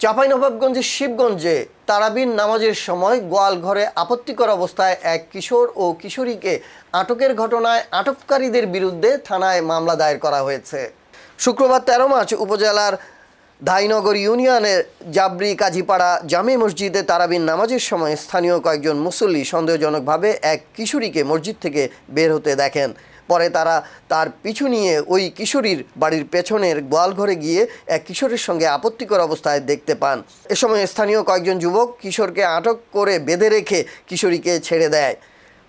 চাঁপাইনবাবগঞ্জের শিবগঞ্জে তারাবির নামাজের সময় গোয়ালঘরে আপত্তিকর অবস্থায় এক কিশোর ও কিশোরীকে আটকের ঘটনায় আটককারীদের বিরুদ্ধে থানায় মামলা দায়ের করা হয়েছে। শুক্রবার 13 মার্চ উপজেলার ধাইনগর ইউনিয়নের জাবরি কাজীপাড়া জামে মসজিদে তারাবির নামাজের সময় স্থানীয় কয়েকজন মুসল্লি সন্দেহজনকভাবে এক কিশোরীকে মসজিদ থেকে বের হতে দেখেন। পরে তারা তার পিছু নিয়ে ওই কিশোরীর বাড়ির পেছনের গোয়ালঘরে গিয়ে এক কিশোরের সঙ্গে আপত্তিকর অবস্থায় দেখতে পান। এ সময় স্থানীয় কয়েকজন যুবক কিশোরকে আটক করে বেঁধে রেখে কিশোরীকে ছেড়ে দেয়।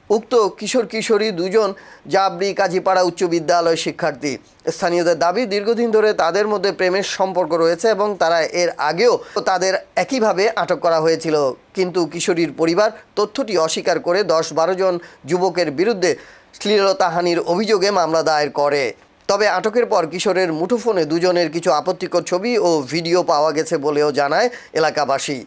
উক্ত কিশোর কিশোরী দুজন জাবরি কাজীপাড়া উচ্চ বিদ্যালয় শিক্ষার্থী। স্থানীয়দের দাবি, দীর্ঘদিন ধরে তাদের মধ্যে প্রেমের সম্পর্ক রয়েছে এবং তারা এর আগেও তাদের একইভাবে আটক করা হয়েছিল। কিন্তু কিশোরীর পরিবার তথ্যটি অস্বীকার করে 10-12 জন যুবকের বিরুদ্ধে শ্লীলতাহানির অভিযোগে মামলা দায়ের করে। তবে আটকের পর কিশোরের মুঠোফোনে দুজনের কিছু আপত্তিকর ছবি ও ভিডিও পাওয়া গেছে বলেও জানায় এলাকাবাসী।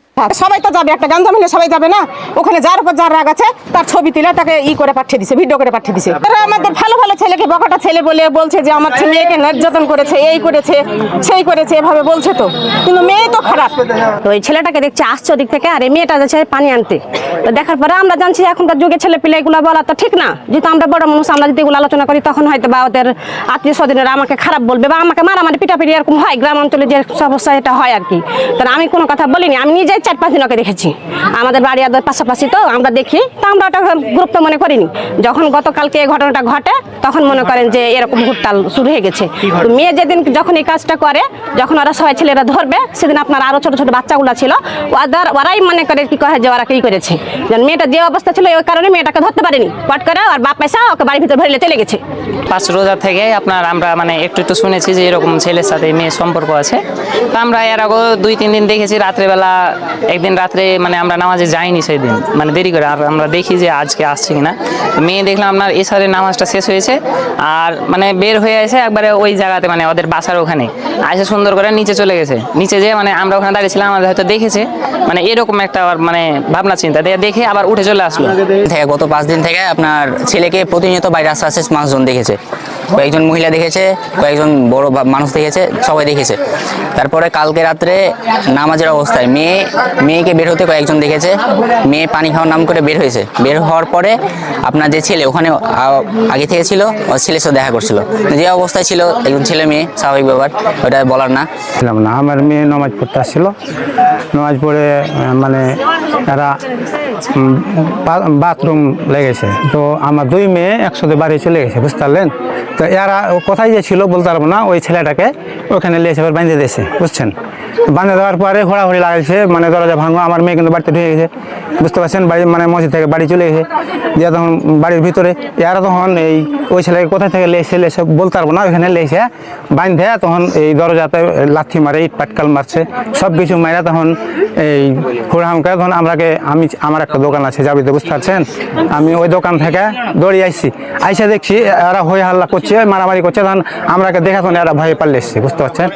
সবাই তো যাবে, একটা গান জমিলে সবাই যাবে না, ওখানে যার উপর যার রাগ আছে তার ছবি তুলে তাকে করে পাঠিয়ে দিছে, ভিডিও করে পাঠিয়ে দিছে। তারা আমাদের ভালো ভালো ছেলেকে বকাটা ছেলে বলে বলছে যে আমার মেয়েকে নির্যাতন করেছে, এই করেছে সেই করেছে, এভাবে বলছে। তো কিন্তু মেয়ে তো খারাপ। তো ওই ছেলেটাকে দেখছে আসছে ওদিক থেকে, আর এই মেয়েটা যাচ্ছে পানি আনতে। তো দেখার পরে আমরা জানছি এখনকার যুগে ছেলে পিলে এগুলো বলা তো ঠিক না। যেহেতু আমরা বড় মানুষ, আমরা যদি এগুলো আলোচনা করি তখন হয়তো বা ওদের আত্মীয় স্বজনেরা আমাকে খারাপ বলবে বা আমাকে মারামারি পিটাপিটি এরকম হয়, গ্রাম অঞ্চলে যে সমস্যা এটা হয় আর কি। তাহলে আমি কোনো কথা বলিনি, আমি নিজে 4-5 দিন ওকে দেখেছি। আমাদের বাড়ি আর পাশাপাশি তো আমরা দেখি, তো আমরা ওটা গুরুত্ব মনে করিনি। যখন গতকালকে এই ঘটনাটা ঘটে তখন মনে করেন যে এরকম হুড়তাল শুরু হয়ে গেছে। তো মেয়ে যেদিন যখন এই কাজটা করে, যখন ওরা সবাই ছেলেরা ধরবে, সেদিন আপনার আরো ছোট ছোট বাচ্চাগুলো ছিল, ওরাই মনে করে কি কয় যে ওরা কি করেছে। মেয়েটা যে অবস্থা ছিল ওই কারণে মেয়েটাকে ধরতে পারেনি, পট করে আর বাপ পয়সা ওকে বাড়ির ভিতরে ভরে চলে গেছে। 5 রোজা থেকে আপনার আমরা মানে একটু শুনেছি যে এরকম ছেলের সাথে মেয়ের সম্পর্ক আছে। তো আমরা এর আগে 2-3 দিন দেখেছি। রাত্রেবেলা একদিন রাত্রে মানে আমরা নামাজে যাইনি সেই দিন, মানে দেরি করে, আর আমরা দেখি যে আজকে আসছে কিনা। মেয়ে দেখলাম আপনার এসারের নামাজটা শেষ হয়েছে আর মানে বের হয়ে আসে একবারে ওই জায়গাতে, মানে ওদের বাসার ওখানে আসে সুন্দর করে নিচে চলে গেছে। নিচে যে মানে আমরা ওখানে দাঁড়িয়েছিলাম, আমাদের হয়তো দেখেছে, মানে এরকম একটা মানে ভাবনা চিন্তা দেখে আবার উঠে চলে আসলো। গত 5 দিন থেকে আপনার ছেলেকে প্রতিনিয়ত বাইরে আস্তে আস্তে মানুষজন দেখেছে, কয়েকজন মহিলা দেখেছে, কয়েকজন বড় মানুষ দেখেছে, সবাই দেখেছে। তারপরে কালকে রাত্রে নামাজের অবস্থায় মেয়েকে বের হতে কয়েকজন দেখেছে। মেয়ে পানি খাওয়ার নাম করে বের হয়েছে। বের হওয়ার পরে আপনার যে ছেলে ওখানে আগে থেকে ছিল, ওর ছেলের সাথে দেখা করছিল। যে অবস্থায় ছিল একজন ছেলে মেয়ে, স্বাভাবিক ব্যাপার, ওটা বলার না। আমার মেয়ে নামাজ পড়তে আসছিল, নামাজ পড়ে মানে এরা বাথরুম লেগেছে। তো আমার 2 মেয়ে একসাথে বাড়ি চলে গেছে, বুঝতে পারলেন। তো এরা কোথায় যে ছিল বলতে পারবো না, ওই ছেলেটাকে ওখানে লেগেছে, বাঁধে দিয়েছে, বুঝছেন। বাঁধে দেওয়ার পরে ঘোরাঘুরি লাগাইছে, মানে দরজা ভাঙো। আমার মেয়ে কিন্তু বাড়িতে ঢুকে গেছে, বুঝতে পারছেন, বাড়ি মানে মসজিদ থেকে বাড়ি চলে গেছে। দিয়ে তখন বাড়ির ভিতরে এরা তখন ওই ছেলেকে কোথায় থেকে লেগেছে বলতে পারবো না, ওইখানে লেগেছে বাঁধে। তখন এই দরজাতে লাথি মারে, ইট পাটকাল মারছে, সব কিছু মারা। তখন এই ঘোরাহামকা তখন আমার একটা দোকান আছে যাবিতে, বুঝতে পারছেন। আমি ওই দোকান থেকে দৌড়িয়ে আসছি, আইসা দেখছি এরা হই হাল্লা করছে, মারামারি করছে। তখন আমরাকে দেখা তখন এরা ভয়ে পালিয়ে এসছে, বুঝতে পারছেন।